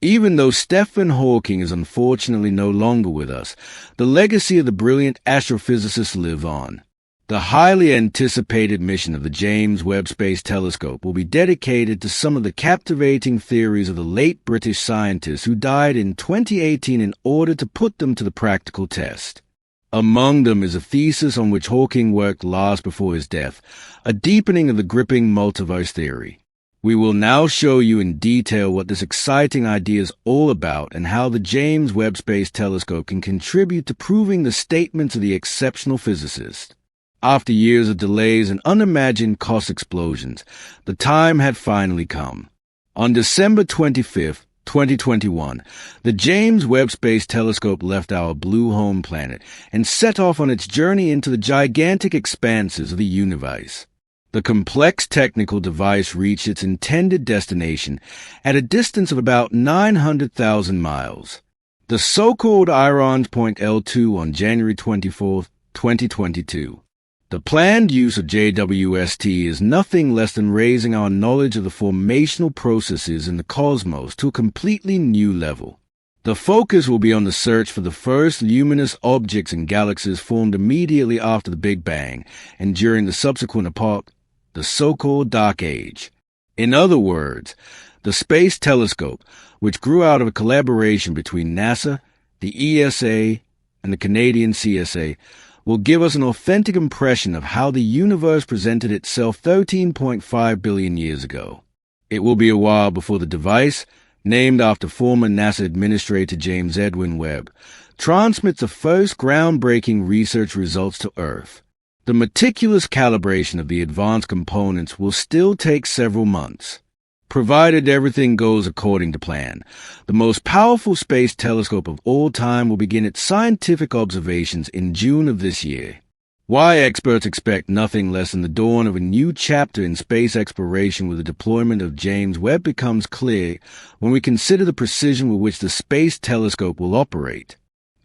Even though Stephen Hawking is unfortunately no longer with us, the legacy of the brilliant astrophysicist lives on. The highly anticipated mission of the James Webb Space Telescope will be dedicated to some of the captivating theories of the late British scientists who died in 2018 in order to put them to the practical test. Among them is a thesis on which Hawking worked last before his death, a deepening of the gripping multiverse theory. We will now show you in detail what this exciting idea is all about and how the James Webb Space Telescope can contribute to proving the statements of the exceptional physicist. After years of delays and unimagined cost explosions, the time had finally come. On December 25, 2021, the James Webb Space Telescope left our blue home planet and set off on its journey into the gigantic expanses of the universe. The complex technical device reached its intended destination at a distance of about 900,000 miles. The so-called Iron's Point L2 on January 24, 2022. The planned use of JWST is nothing less than raising our knowledge of the formational processes in the cosmos to a completely new level. The focus will be on the search for the first luminous objects and galaxies formed immediately after the Big Bang and during the subsequent epoch, the so-called Dark Age. In other words, the Space Telescope, which grew out of a collaboration between NASA, the ESA, and the Canadian CSA, will give us an authentic impression of how the universe presented itself 13.5 billion years ago. It will be a while before the device, named after former NASA Administrator James Edwin Webb, transmits the first groundbreaking research results to Earth. The meticulous calibration of the advanced components will still take several months. Provided everything goes according to plan, the most powerful space telescope of all time will begin its scientific observations in June of this year. Why experts expect nothing less than the dawn of a new chapter in space exploration with the deployment of James Webb becomes clear when we consider the precision with which the space telescope will operate.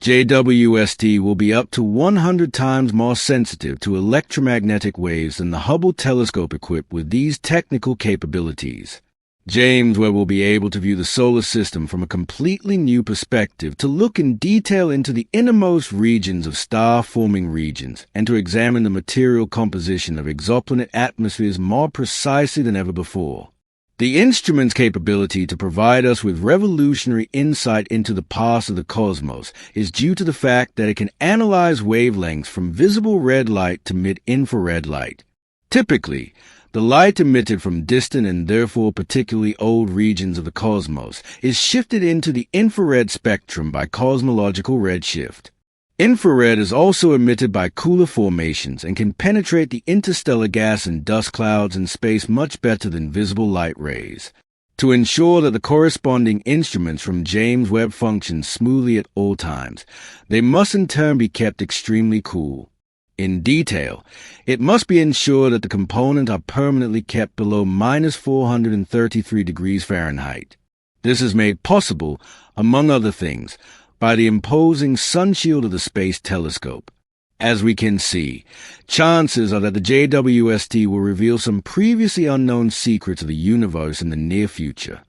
JWST will be up to 100 times more sensitive to electromagnetic waves than the Hubble telescope equipped with these technical capabilities. James Webb will be able to view the solar system from a completely new perspective, to look in detail into the innermost regions of star-forming regions, and to examine the material composition of exoplanet atmospheres more precisely than ever before. The instrument's capability to provide us with revolutionary insight into the past of the cosmos is due to the fact that it can analyze wavelengths from visible red light to mid-infrared light. Typically, the light emitted from distant and therefore particularly old regions of the cosmos is shifted into the infrared spectrum by cosmological redshift. Infrared is also emitted by cooler formations and can penetrate the interstellar gas and dust clouds in space much better than visible light rays. To ensure that the corresponding instruments from James Webb function smoothly at all times, they must in turn be kept extremely cool. In detail, it must be ensured that the components are permanently kept below -433 degrees Fahrenheit. This is made possible, among other things, by the imposing sunshield of the Space Telescope. As we can see, chances are that the JWST will reveal some previously unknown secrets of the universe in the near future.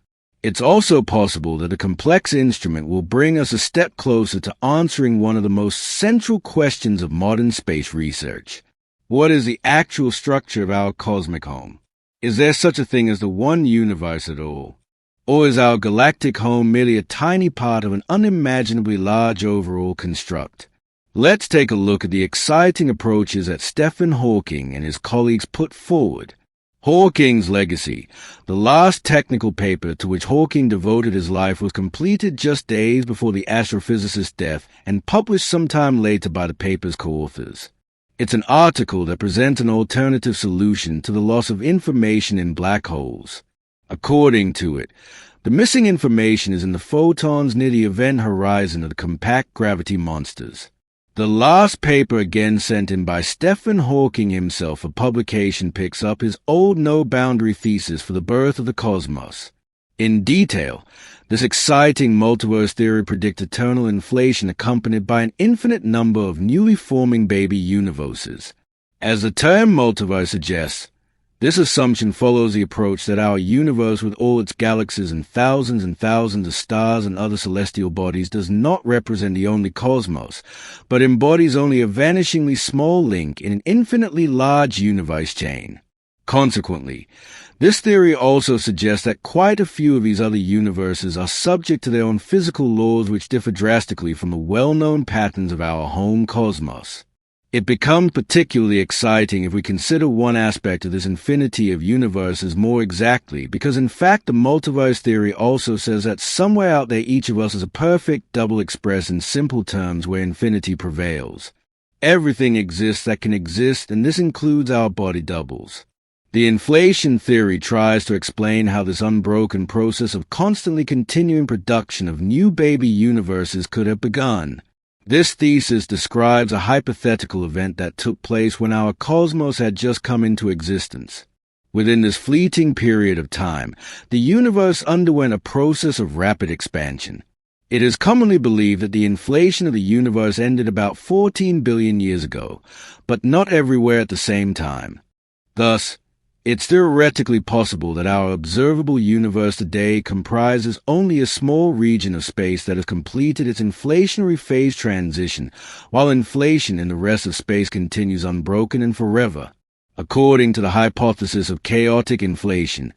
It's also possible that a complex instrument will bring us a step closer to answering one of the most central questions of modern space research. What is the actual structure of our cosmic home? Is there such a thing as the one universe at all? Or is our galactic home merely a tiny part of an unimaginably large overall construct? Let's take a look at the exciting approaches that Stephen Hawking and his colleagues put forward. Hawking's legacy. The last technical paper to which Hawking devoted his life was completed just days before the astrophysicist's death and published sometime later by the paper's co-authors. It's an article that presents an alternative solution to the loss of information in black holes. According to it, the missing information is in the photons near the event horizon of the compact gravity monsters. The last paper, again sent in by Stephen Hawking himself for publication, picks up his old no-boundary thesis for the birth of the cosmos. In detail, this exciting multiverse theory predicts eternal inflation accompanied by an infinite number of newly forming baby universes. As the term multiverse suggests, This assumption follows the approach that our universe, with all its galaxies and thousands of stars and other celestial bodies, does not represent the only cosmos, but embodies only a vanishingly small link in an infinitely large universe chain. Consequently, this theory also suggests that quite a few of these other universes are subject to their own physical laws which differ drastically from the well-known patterns of our home cosmos. It becomes particularly exciting if we consider one aspect of this infinity of universes more exactly, because in fact the multiverse theory also says that somewhere out there each of us is a perfect double expressed in simple terms where infinity prevails. Everything exists that can exist, and this includes our body doubles. The inflation theory tries to explain how this unbroken process of constantly continuing production of new baby universes could have begun. This thesis describes a hypothetical event that took place when our cosmos had just come into existence. Within this fleeting period of time, the universe underwent a process of rapid expansion. It is commonly believed that the inflation of the universe ended about 14 billion years ago, but not everywhere at the same time. Thus, it's theoretically possible that our observable universe today comprises only a small region of space that has completed its inflationary phase transition, while inflation in the rest of space continues unbroken and forever. According to the hypothesis of chaotic inflation,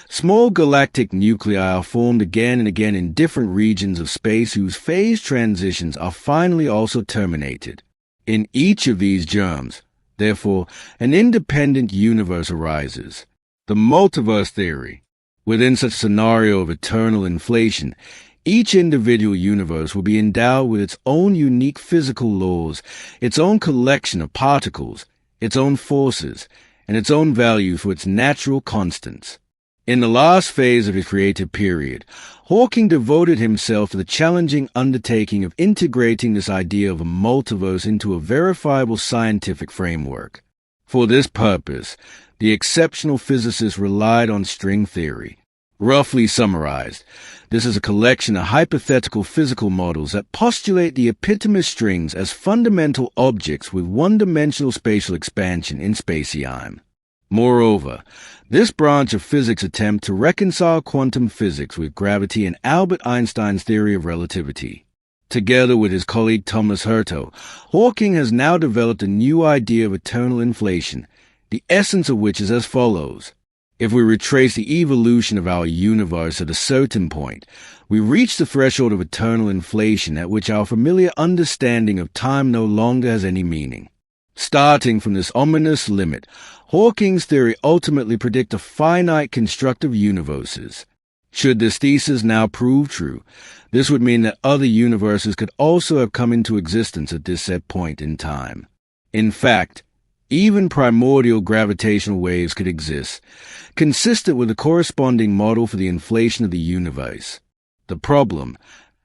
small galactic nuclei are formed again and again in different regions of space whose phase transitions are finally also terminated. In each of these germs, therefore, an independent universe arises. The multiverse theory. Within such a scenario of eternal inflation, each individual universe will be endowed with its own unique physical laws, its own collection of particles, its own forces, and its own value for its natural constants. In the last phase of his creative period, Hawking devoted himself to the challenging undertaking of integrating this idea of a multiverse into a verifiable scientific framework. For this purpose, the exceptional physicist relied on string theory. Roughly summarized, this is a collection of hypothetical physical models that postulate the epitomic strings as fundamental objects with one-dimensional spatial expansion in spatium. Moreover, this branch of physics attempts to reconcile quantum physics with gravity and Albert Einstein's theory of relativity. Together with his colleague Thomas Herto, Hawking has now developed a new idea of eternal inflation, the essence of which is as follows. If we retrace the evolution of our universe at a certain point, we reach the threshold of eternal inflation at which our familiar understanding of time no longer has any meaning. Starting from this ominous limit, Hawking's theory ultimately predicts a finite construct of universes. Should this thesis now prove true, this would mean that other universes could also have come into existence at this set point in time. In fact, even primordial gravitational waves could exist, consistent with the corresponding model for the inflation of the universe. The problem: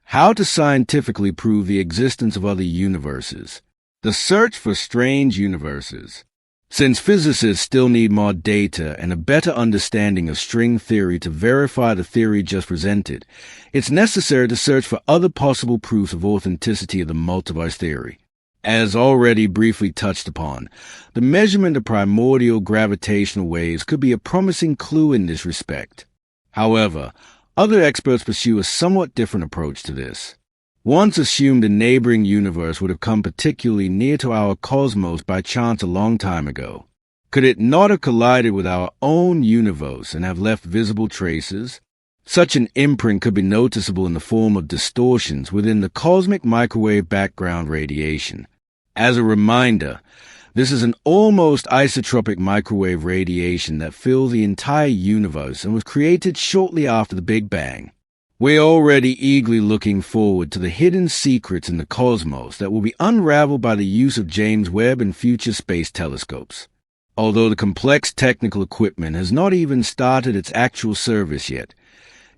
how to scientifically prove the existence of other universes. The search for strange universes. Since physicists still need more data and a better understanding of string theory to verify the theory just presented, it's necessary to search for other possible proofs of authenticity of the multiverse theory. As already briefly touched upon, the measurement of primordial gravitational waves could be a promising clue in this respect. However, other experts pursue a somewhat different approach to this. Once assumed a neighboring universe would have come particularly near to our cosmos by chance a long time ago. Could it not have collided with our own universe and have left visible traces? Such an imprint could be noticeable in the form of distortions within the cosmic microwave background radiation. As a reminder, this is an almost isotropic microwave radiation that fills the entire universe and was created shortly after the Big Bang. We're already eagerly looking forward to the hidden secrets in the cosmos that will be unraveled by the use of James Webb and future space telescopes. Although the complex technical equipment has not even started its actual service yet,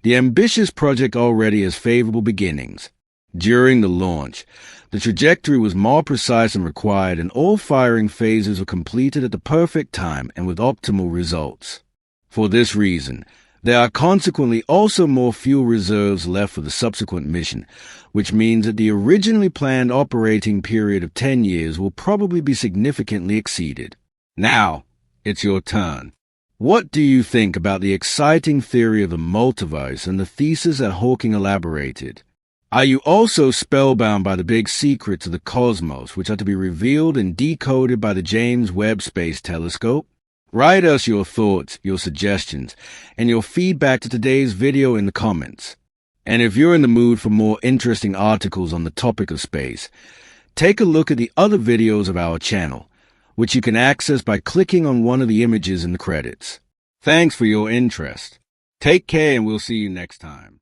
the ambitious project already has favorable beginnings. During the launch, the trajectory was more precise than required and all firing phases were completed at the perfect time and with optimal results. For this reason, there are consequently also more fuel reserves left for the subsequent mission, which means that the originally planned operating period of 10 years will probably be significantly exceeded. Now, it's your turn. What do you think about the exciting theory of the multiverse and the thesis that Hawking elaborated? Are you also spellbound by the big secrets of the cosmos, which are to be revealed and decoded by the James Webb Space Telescope? Write us your thoughts, your suggestions, and your feedback to today's video in the comments. And if you're in the mood for more interesting articles on the topic of space, take a look at the other videos of our channel, which you can access by clicking on one of the images in the credits. Thanks for your interest. Take care, and we'll see you next time.